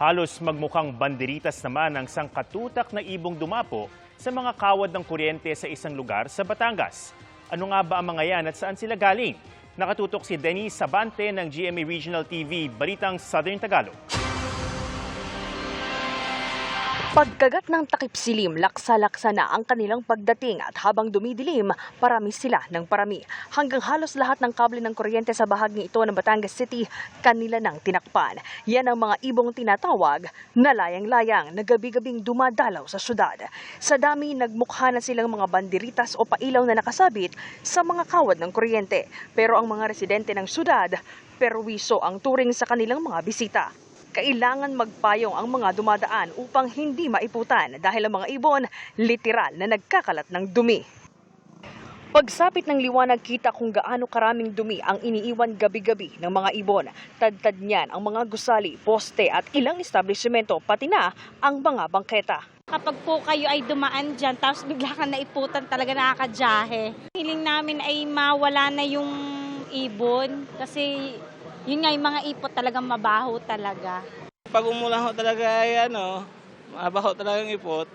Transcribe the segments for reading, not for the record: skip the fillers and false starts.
Halos magmukhang banderitas naman ang sangkatutak na ibong dumapo sa mga kawad ng kuryente sa isang lugar sa Batangas. Ano nga ba ang mga yan at saan sila galing? Nakatutok si Denise Sabante ng GMA Regional TV, Balitang Southern Tagalog. Pagkagat ng takip silim, laksa-laksa na ang kanilang pagdating at habang dumidilim, parami sila ng parami. Hanggang halos lahat ng kable ng kuryente sa bahaging ito ng Batangas City, kanila nang tinakpan. Yan ang mga ibong tinatawag na layang-layang na gabi-gabing dumadalaw sa syudad. Sa dami, nagmukha na silang mga banderitas o pailaw na nakasabit sa mga kawad ng kuryente. Pero ang mga residente ng syudad, perwiso ang turing sa kanilang mga bisita. Kailangan magpayong ang mga dumadaan upang hindi maiputan dahil ang mga ibon literal na nagkakalat ng dumi. Pagsapit ng liwanag, kita kung gaano karaming dumi ang iniiwan gabi-gabi ng mga ibon. Tadtad niyan ang mga gusali, poste at ilang establishmento, pati na ang mga bangketa. Kapag po kayo ay dumaan dyan, tapos bigla ka naiputan, talaga nakakadyahe. Hiling namin ay mawala na yung ibon kasi yun nga, yung mga ipot talagang mabaho talaga. Pag umulan ho talaga ay mabaho talaga yung ipot.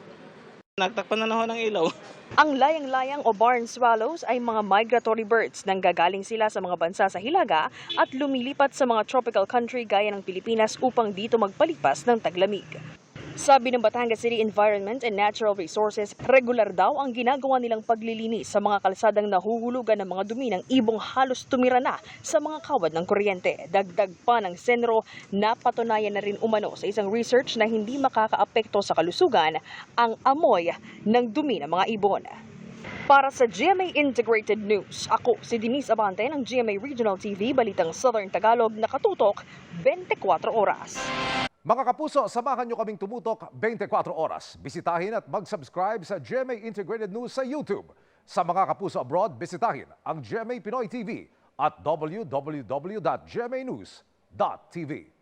Nagtakpan na ho ng ilaw. Ang layang-layang o barn swallows ay mga migratory birds nang gagaling sila sa mga bansa sa hilaga at lumilipat sa mga tropical country gaya ng Pilipinas upang dito magpalipas ng taglamig. Sabi ng Batangas City Environment and Natural Resources, regular daw ang ginagawa nilang paglilinis sa mga kalsadang nahuhulugan ng mga dumi ng ibong halos tumira na sa mga kawad ng kuryente. Dagdag pa ng Senro, napatunayan na rin umano sa isang research na hindi makakaapekto sa kalusugan ang amoy ng dumi ng mga ibon. Para sa GMA Integrated News, ako si Denise Abante ng GMA Regional TV, Balitang Southern Tagalog, nakatutok 24 oras. Mga kapuso, samahan nyo kaming tumutok 24 oras. Bisitahin at mag-subscribe sa GMA Integrated News sa YouTube. Sa mga kapuso abroad, bisitahin ang GMA Pinoy TV at www.gmanews.tv.